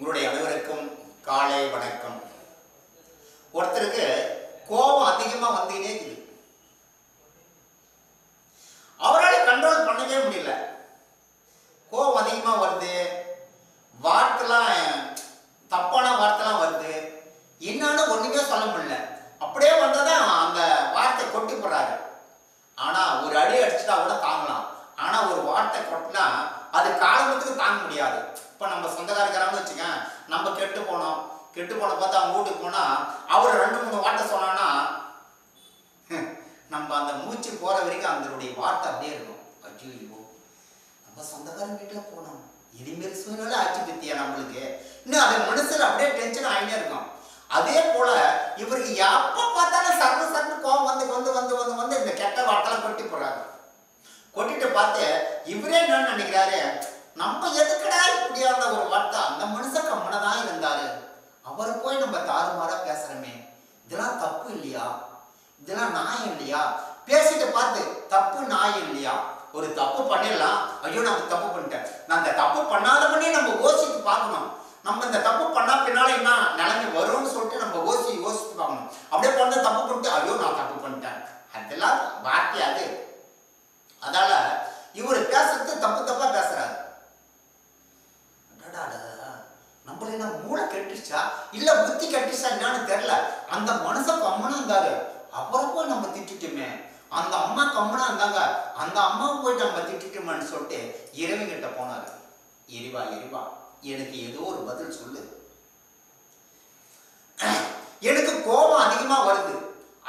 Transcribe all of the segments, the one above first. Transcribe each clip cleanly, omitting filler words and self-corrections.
உங்களுடைய அனைவருக்கும் காலை வணக்கம். ஒருத்தருக்கு கோபம் அதிகமாக வந்துக்கிட்டே இருக்குது. அவரால் கண்ட்ரோல் பண்ணவே முடியல. கோபம் அதிகமாக வருது, வார்த்தைலாம் தப்பான வார்த்தைலாம் வருது. என்னன்னு ஒன்றுமே சொல்ல முடியல. அப்படியே வந்ததான் அந்த வார்த்தை கொட்டி போடுறாரு. ஆனால் ஒரு அடி அடிச்சுட்டா கூட தாங்கலாம். ஆனால் ஒரு வார்த்தை கொட்டினா அது காலத்துக்கு தாங்க முடியாது. இப்போ நம்ம சொந்தக்காரங்கிறாங்கன்னு வச்சுக்க, நம்ம கெட்டு போன பார்த்து அவங்க வீட்டுக்கு போனால் அவர் 2-3 வார்த்தை சொன்னான்னா நம்ம அந்த மூச்சு போகிற வரைக்கும் அதனுடைய வார்த்தை அப்படியே இருக்கும். ஐயோ, நம்ம சொந்தக்காரங்க வீட்டில் போனோம், இதுமாரி சூழ்நிலை ஆட்சி பற்றியா நம்மளுக்கு, இன்னும் அது மனசில் அப்படியே டென்ஷன் ஆகினே இருக்கும். அதே போல் இவருக்கு எப்போ பார்த்தாலும் சர்வ கோவம் வந்து இந்த கெட்ட வார்த்தைலாம் கொட்டி போடுறாரு. கொட்டிட்டு பார்த்து இவரே என்ன நினைக்கிறாரு, நம்ம எதுக்கடா இப்படியான ஒரு வார்த்தை, அந்த மனுஷன் கம்மனை தான் இருந்தாரு, அவரை போய் நம்ம தாறுமாறா பேசுறோமே, இதெல்லாம் தப்பு இல்லையா, இதெல்லாம் நியாயம் இல்லையா, பேசிட்டு பார்த்து தப்பு நியாயம் இல்லையா, ஒரு தப்பு பண்ணிடலாம், ஐயோ நான் தப்பு பண்ணிட்டேன், நான் இந்த தப்பு பண்ணாத பண்ணி நம்ம யோசித்து பார்க்கணும், நம்ம இந்த தப்பு பண்ணா பின்னால என்ன நிலைமை வரும்னு சொல்லிட்டு நம்ம யோசித்து பார்க்கணும். அப்படியே பண்ண தப்பு பண்ணிட்டு ஐயோ நான் தப்பு பண்ணிட்டேன், அதெல்லாம் வார்த்தை அது. அதால இவர் பேசுறது தப்பா பேசுறாரு. நம்மள என்ன மூளை கெட்டுச்சா இல்ல புத்தி கெட்டுச்சா என்னன்னு தெரியல. அந்த மனுஷன் கம்மனா இருந்தாரு, அவரை போய் நம்ம திட்டுட்டோமே, அந்த அம்மா கம்மனா இருந்தாங்க, அந்த அம்மாவை போய் நம்ம திட்டுட்டோமேன்னு சொல்லிட்டு இறைவன்கிட்ட போனாரு. எரிவா எனக்கு ஏதோ ஒரு பதில் சொல்லு, எனக்கு கோபம் அதிகமா வருது,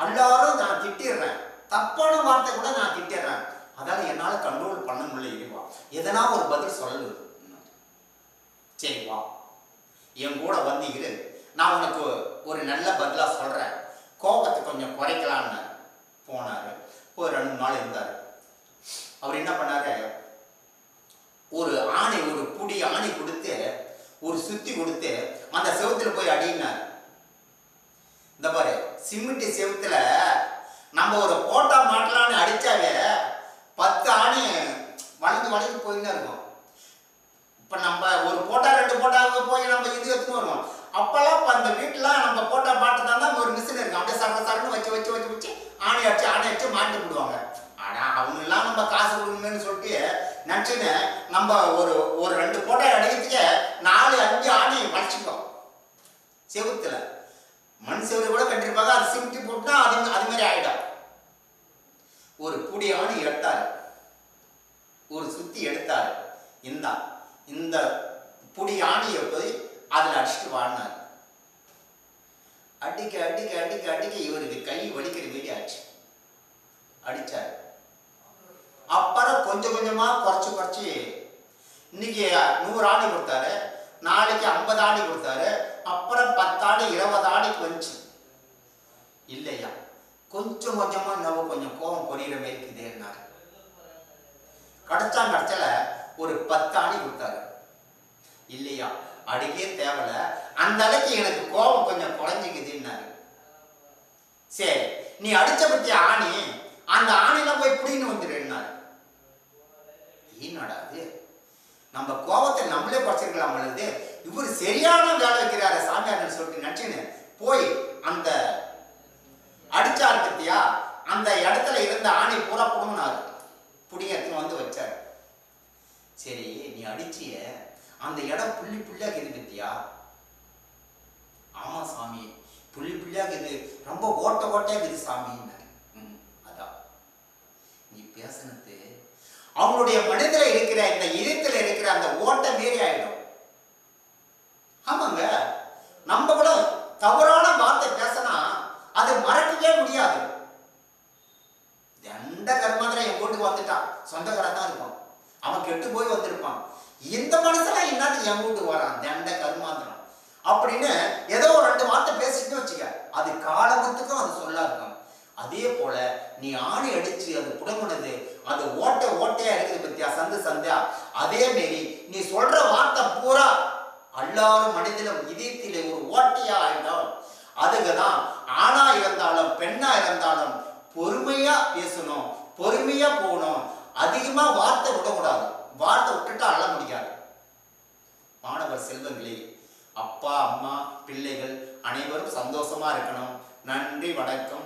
எல்லாரும் நான் திட்டிடுறேன், தப்பான வார்த்தை கூட நான் திட்டிடுறேன், அதால என்னால கண்ட்ரோல் பண்ண முடியல, எரிவா எதனா ஒரு பதில் சொல்லு. சரி வா, என் கூட வந்து இரு, நான் உனக்கு ஒரு நல்ல பதிலா சொல்றேன், கோபத்தை கொஞ்சம் குறைக்கலான்னு போனாரு. ஒரு 2 நாள் இருந்தாரு. அவர் என்ன பண்ணாரு, ஒரு புடி ஆணி கொடுத்து ஒரு சுத்தி கொடுத்து அந்த செவுத்துல போய் அடினார். இந்த பாரு, சிமெண்ட் செவுத்துல நம்ம ஒரு போட்டா மாட்டலான்னு அடிச்சாவே 10 ஆணி வளைஞ்சு போயின்னு இருக்கும். இப்போ நம்ம ஒரு போட்டா 2 போட்டாவுக்கு போய் நம்ம இது எடுத்துன்னு வருவோம். அப்போல்லாம் அந்த வீட்டில் நம்ம போட்டா மாட்டுதான் தான் ஒரு மிஷின் இருக்கும், அப்படியே சரன்னு வச்சு ஆணி அடிச்சு மாட்டி விடுவாங்க. ஆனால் அவங்கெல்லாம் நம்ம காசு கொடுங்கன்னு சொல்லிட்டு நினச்சின்னு நம்ம ஒரு 2 போட்டா அடிக்கிறதுக்கே 4-5 ஆணி வளைச்சிக்கோம். செவுத்துல மண் செவுறு கூட கட்டிருப்பாங்க, அது சிமிட்டி போட்டுனா அது மாதிரி ஆகிடும். ஒரு புடி ஆணி எடுத்தாரு, ஒரு சுத்தி எடுத்தாரு, இந்த புடி ஆணியை போய் அதில் அடிச்சுட்டு வாழ்னார். அடிக்க இவருக்கு கை வலிக்கிற மாரி ஆச்சு. அடிச்சாரு. அப்புறம் கொஞ்சமா குறைச்சி இன்னைக்கு 100 ஆணி கொடுத்தாரு, நாளைக்கு 50 ஆணி கொடுத்தாரு, அப்புறம் 10 ஆணி 20 ஆணிக்கு வந்துச்சு. இல்லையா, கொஞ்சமா நம்ம கொஞ்சம் கோபம் பொரியிற மாரி இருக்குதேன்னாரு. கடைச்சல ஒரு 10 ஆணி கொடுத்தாரு. இல்லையா, அடிக்கே தேவையில்ல, அந்த அளவுக்கு எனக்கு கோபம் கொஞ்சம் குறைஞ்சிக்குதுன்னாரு. சரி, நீ அடிச்ச பத்தி ஆணி, அந்த ஆணிலாம் போய் புடின்னு வந்துடுன்னாரு. என்னடா அது, நம்ம கோபத்தை நம்மளே குறைச்சிருக்கலாம் பொழுது, இவர் சரியான வேலை வைக்கிறாரு சாமியார்னு சொல்லிட்டு நினைச்சுன்னு போய் அந்த அடிச்சாரு பத்தியா, அந்த இடத்துல இருந்த ஆணி பூரா புடுங்கினாரு, புடிங்கத்துன்னு வந்து வச்சாரு. சரி, நீ அடிச்சிய அந்த இடம் புள்ளியாக இருக்குது பத்தியா? ஆமா சாமி, புள்ளியாக இது, ரொம்ப ஓட்டையா இருக்குது சாமின்னு. அதான் நீ பேசினது அவங்களுடைய மனதில் இருக்கிற இந்த இதயத்தில் இருக்கிற அந்த ஓட்டை மாரி ஆயிடும். ஆமாங்க, நம்ம கூட தவறான வார்த்தை பேசினா அதை மறக்கவே முடியாது. எந்த கர்மாந்திரம் என் வீட்டுக்கு வந்துட்டான், சொந்தக்காரன் தான் இருக்கும், அவன் கெட்டு போய் வந்திருப்பான், இந்த மனுஷன் என்னது என் வீட்டுக்கு வரான், தண்ட கர்மாந்திரம் அப்படின்னு ஏதோ ஒரு 2 வார்த்தை பேசிட்டு வச்சுக்க, அது காலத்துக்கும் அது சொல்லா இருக்கும். அதே போல நீ ஆணி அடிச்சு அது புடங்குனது, அது ஓட்டையா இருக்குது பத்தியா, சந்தா, அதே மாரி நீ சொல்ற வார்த்தை பூரா எல்லாரும் மனிதனும் இதயத்திலே ஒரு ஓட்டையா ஆயிடும். அதுக்குதான் ஆணா இருந்தாலும் பெண்ணா இருந்தாலும் பொறுமையா பேசணும், பொறுமையா போகணும், அதிகமா வார்த்தை விடக்கூடாது, வார்த்தை விட்டுட்டா அள்ள முடியாது. மாணவர் செல்வங்களே, அப்பா அம்மா பிள்ளைகள் அனைவரும் சந்தோஷமா இருக்கணும். நன்றி, வணக்கம்.